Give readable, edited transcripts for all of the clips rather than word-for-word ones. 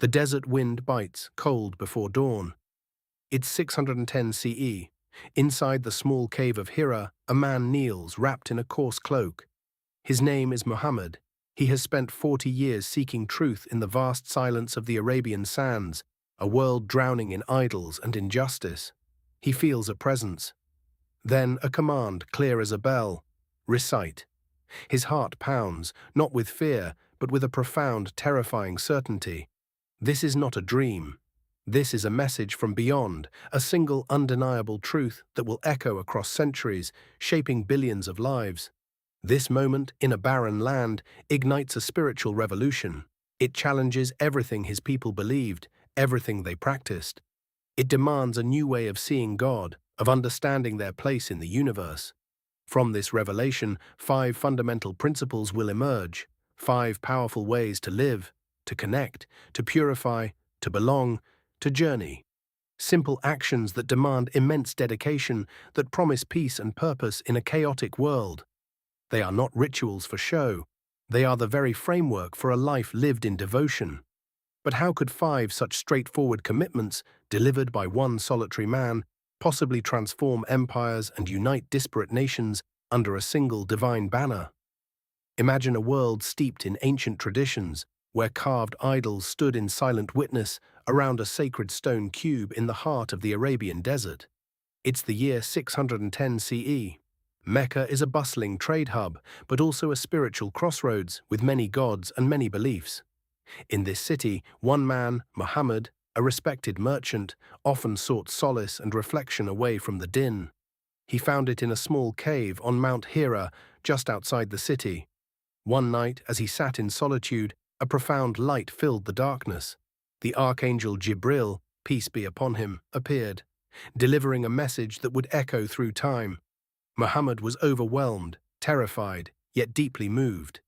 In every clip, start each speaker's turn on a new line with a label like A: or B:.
A: The desert wind bites, cold before dawn. It's 610 CE. Inside the small cave of Hira, a man kneels, wrapped in a coarse cloak. His name is Muhammad. He has spent 40 years seeking truth in the vast silence of the Arabian sands, a world drowning in idols and injustice. He feels a presence. Then a command, clear as a bell. Recite. His heart pounds, not with fear, but with a profound, terrifying certainty. This is not a dream. This is a message from beyond, a single undeniable truth that will echo across centuries, shaping billions of lives. This moment, in a barren land, ignites a spiritual revolution. It challenges everything his people believed, everything they practiced. It demands a new way of seeing God, of understanding their place in the universe. From this revelation, 5 fundamental principles will emerge, 5 powerful ways to live, to connect, to purify, to belong, to journey. Simple actions that demand immense dedication, that promise peace and purpose in a chaotic world. They are not rituals for show. They are the very framework for a life lived in devotion. But how could 5 such straightforward commitments, delivered by one solitary man, possibly transform empires and unite disparate nations under a single divine banner? Imagine a world steeped in ancient traditions, where carved idols stood in silent witness around a sacred stone cube in the heart of the Arabian desert. It's the year 610 CE. Mecca is a bustling trade hub, but also a spiritual crossroads with many gods and many beliefs. In this city, one man, Muhammad, a respected merchant, often sought solace and reflection away from the din. He found it in a small cave on Mount Hira, just outside the city. One night, as he sat in solitude, a profound light filled the darkness. The archangel Jibril, peace be upon him, appeared, delivering a message that would echo through time. Muhammad was overwhelmed, terrified, yet deeply moved.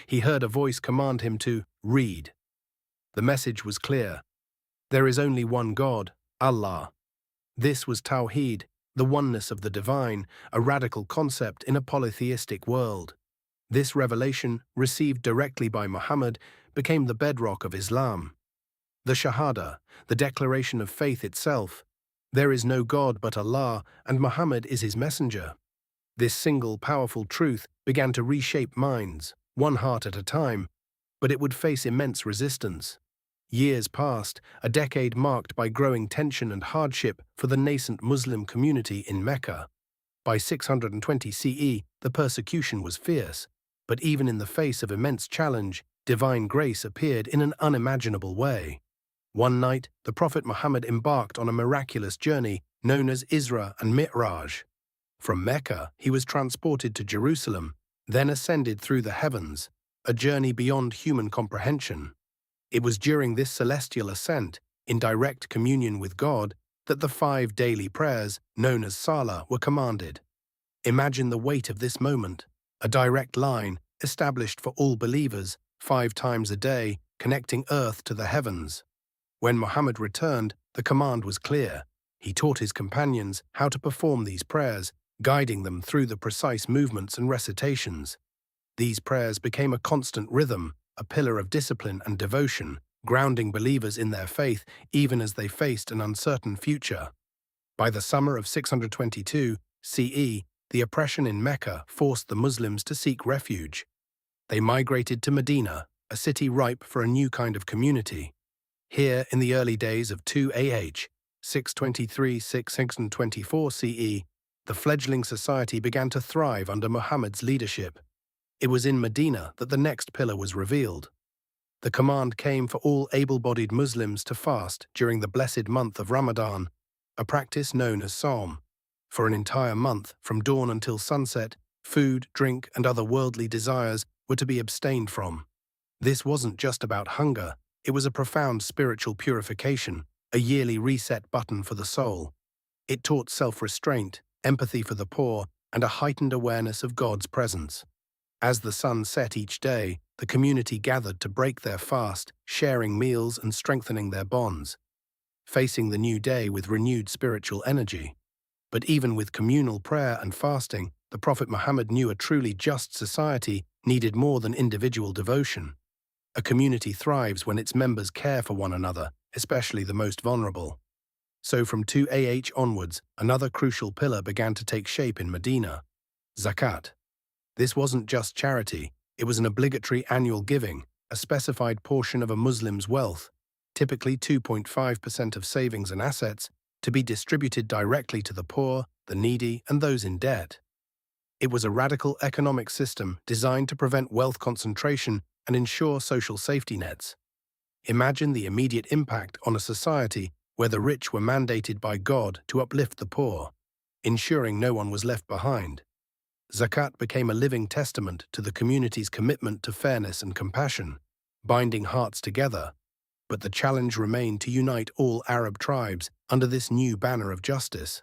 A: He heard a voice command him to read. The message was clear. There is only one God, Allah. This was Tawheed, the oneness of the divine, a radical concept in a polytheistic world. This revelation, received directly by Muhammad, became the bedrock of Islam. The Shahada, the declaration of faith itself. There is no God but Allah, and Muhammad is his messenger. This single, powerful truth began to reshape minds, one heart at a time, but it would face immense resistance. Years passed, a decade marked by growing tension and hardship for the nascent Muslim community in Mecca. By 620 CE, the persecution was fierce, but even in the face of immense challenge, divine grace appeared in an unimaginable way. One night, the Prophet Muhammad embarked on a miraculous journey known as Isra and Mi'raj. From Mecca, he was transported to Jerusalem, then ascended through the heavens, a journey beyond human comprehension. It was during this celestial ascent, in direct communion with God, that the 5 daily prayers, known as Salah, were commanded. Imagine the weight of this moment, a direct line, established for all believers, 5 times a day, connecting earth to the heavens. When Muhammad returned, the command was clear. He taught his companions how to perform these prayers, guiding them through the precise movements and recitations. These prayers became a constant rhythm, a pillar of discipline and devotion, grounding believers in their faith even as they faced an uncertain future. By the summer of 622 CE, the oppression in Mecca forced the Muslims to seek refuge. They migrated to Medina, a city ripe for a new kind of community. Here, in the early days of 2 AH, 623–624 CE, the fledgling society began to thrive under Muhammad's leadership. It was in Medina that the next pillar was revealed. The command came for all able-bodied Muslims to fast during the blessed month of Ramadan, a practice known as Sawm. For an entire month, from dawn until sunset, food, drink, and other worldly desires were to be abstained from. This wasn't just about hunger, it was a profound spiritual purification, a yearly reset button for the soul. It taught self-restraint, empathy for the poor, and a heightened awareness of God's presence. As the sun set each day, the community gathered to break their fast, sharing meals and strengthening their bonds, facing the new day with renewed spiritual energy. But even with communal prayer and fasting, the Prophet Muhammad knew a truly just society needed more than individual devotion. A community thrives when its members care for one another, especially the most vulnerable. So from 2AH onwards, another crucial pillar began to take shape in Medina: Zakat. This wasn't just charity, it was an obligatory annual giving, a specified portion of a Muslim's wealth, typically 2.5% of savings and assets, to be distributed directly to the poor, the needy, and those in debt. It was a radical economic system designed to prevent wealth concentration and ensure social safety nets. Imagine the immediate impact on a society where the rich were mandated by God to uplift the poor, ensuring no one was left behind. Zakat became a living testament to the community's commitment to fairness and compassion, binding hearts together. But the challenge remained to unite all Arab tribes under this new banner of justice.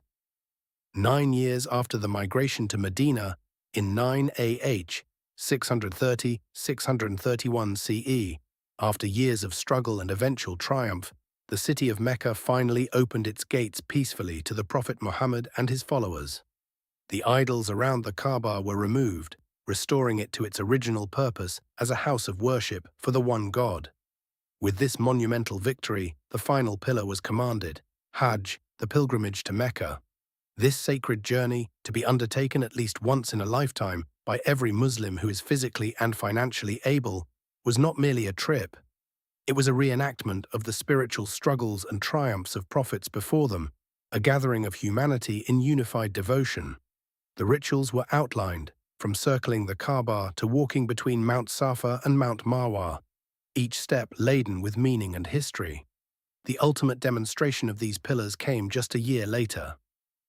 A: 9 years after the migration to Medina, in 9AH, 630-631 CE, after years of struggle and eventual triumph, the city of Mecca finally opened its gates peacefully to the Prophet Muhammad and his followers. The idols around the Kaaba were removed, restoring it to its original purpose as a house of worship for the one God. With this monumental victory, the final pillar was commanded: Hajj, the pilgrimage to Mecca. This sacred journey, to be undertaken at least once in a lifetime by every Muslim who is physically and financially able, was not merely a trip. It was a reenactment of the spiritual struggles and triumphs of prophets before them, a gathering of humanity in unified devotion. The rituals were outlined, from circling the Kaaba to walking between Mount Safa and Mount Marwa, each step laden with meaning and history. The ultimate demonstration of these pillars came just a year later.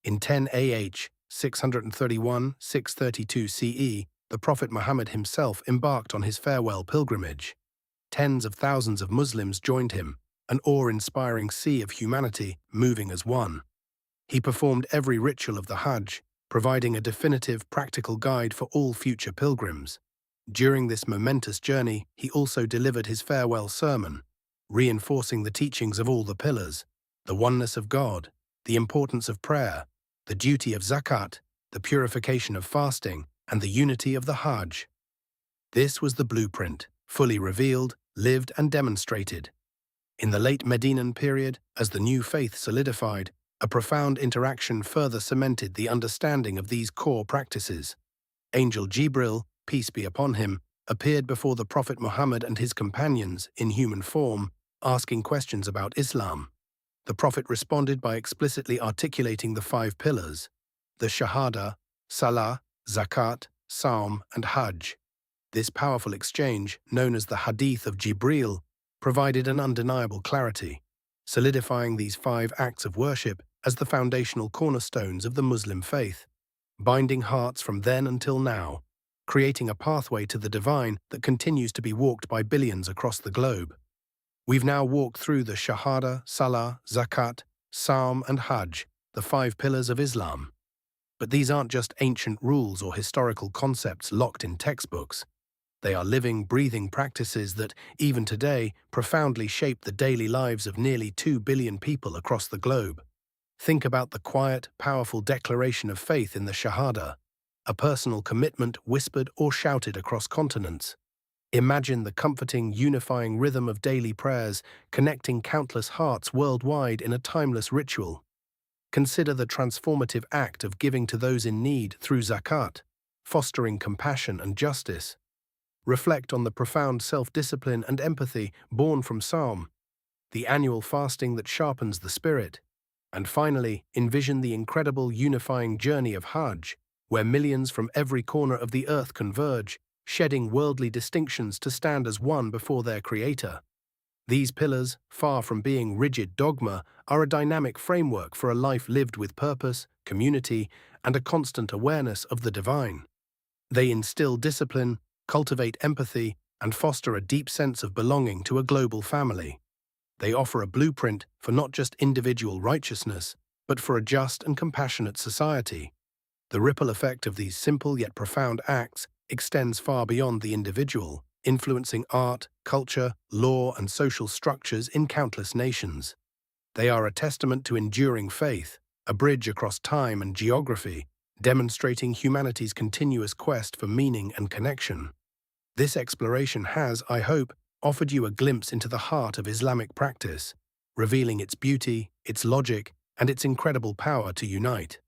A: In 10AH, 631-632 CE, the Prophet Muhammad himself embarked on his farewell pilgrimage. Tens of thousands of Muslims joined him, an awe-inspiring sea of humanity moving as one. He performed every ritual of the Hajj, providing a definitive, practical guide for all future pilgrims. During this momentous journey, he also delivered his farewell sermon, reinforcing the teachings of all the pillars: the oneness of God, the importance of prayer, the duty of Zakat, the purification of fasting, and the unity of the Hajj. This was the blueprint, fully revealed, lived and demonstrated. In the late Medinan period, as the new faith solidified, a profound interaction further cemented the understanding of these core practices. Angel Jibril, peace be upon him, appeared before the Prophet Muhammad and his companions in human form, asking questions about Islam. The Prophet responded by explicitly articulating the 5 pillars: the Shahada, Salah, Zakat, Sawm, and Hajj. This powerful exchange, known as the Hadith of Jibril, provided an undeniable clarity, solidifying these 5 acts of worship as the foundational cornerstones of the Muslim faith, binding hearts from then until now, creating a pathway to the divine that continues to be walked by billions across the globe. We've now walked through the Shahada, Salah, Zakat, Sawm, and Hajj, the 5 pillars of Islam. But these aren't just ancient rules or historical concepts locked in textbooks. They are living, breathing practices that, even today, profoundly shape the daily lives of nearly 2 billion people across the globe. Think about the quiet, powerful declaration of faith in the Shahada, a personal commitment whispered or shouted across continents. Imagine the comforting, unifying rhythm of daily prayers connecting countless hearts worldwide in a timeless ritual. Consider the transformative act of giving to those in need through Zakat, fostering compassion and justice. Reflect on the profound self-discipline and empathy born from Sawm, the annual fasting that sharpens the spirit. And finally, envision the incredible unifying journey of Hajj, where millions from every corner of the earth converge, shedding worldly distinctions to stand as one before their Creator. These pillars, far from being rigid dogma, are a dynamic framework for a life lived with purpose, community, and a constant awareness of the divine. They instill discipline, cultivate empathy, and foster a deep sense of belonging to a global family. They offer a blueprint for not just individual righteousness, but for a just and compassionate society. The ripple effect of these simple yet profound acts extends far beyond the individual, influencing art, culture, law, and social structures in countless nations. They are a testament to enduring faith, a bridge across time and geography, demonstrating humanity's continuous quest for meaning and connection. This exploration has, I hope, offered you a glimpse into the heart of Islamic practice, revealing its beauty, its logic, and its incredible power to unite.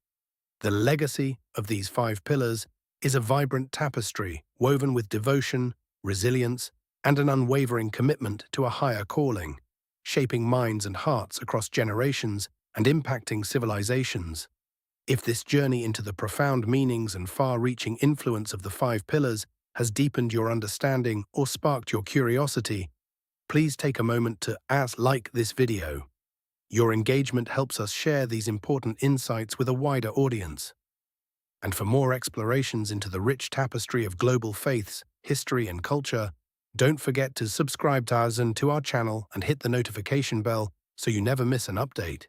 A: The legacy of these 5 pillars is a vibrant tapestry woven with devotion, resilience, and an unwavering commitment to a higher calling, shaping minds and hearts across generations and impacting civilizations. If this journey into the profound meanings and far-reaching influence of the 5 pillars has deepened your understanding or sparked your curiosity, please take a moment to like this video. Your engagement helps us share these important insights with a wider audience. And for more explorations into the rich tapestry of global faiths, history, and culture, don't forget to subscribe to us and to our channel and hit the notification bell so you never miss an update.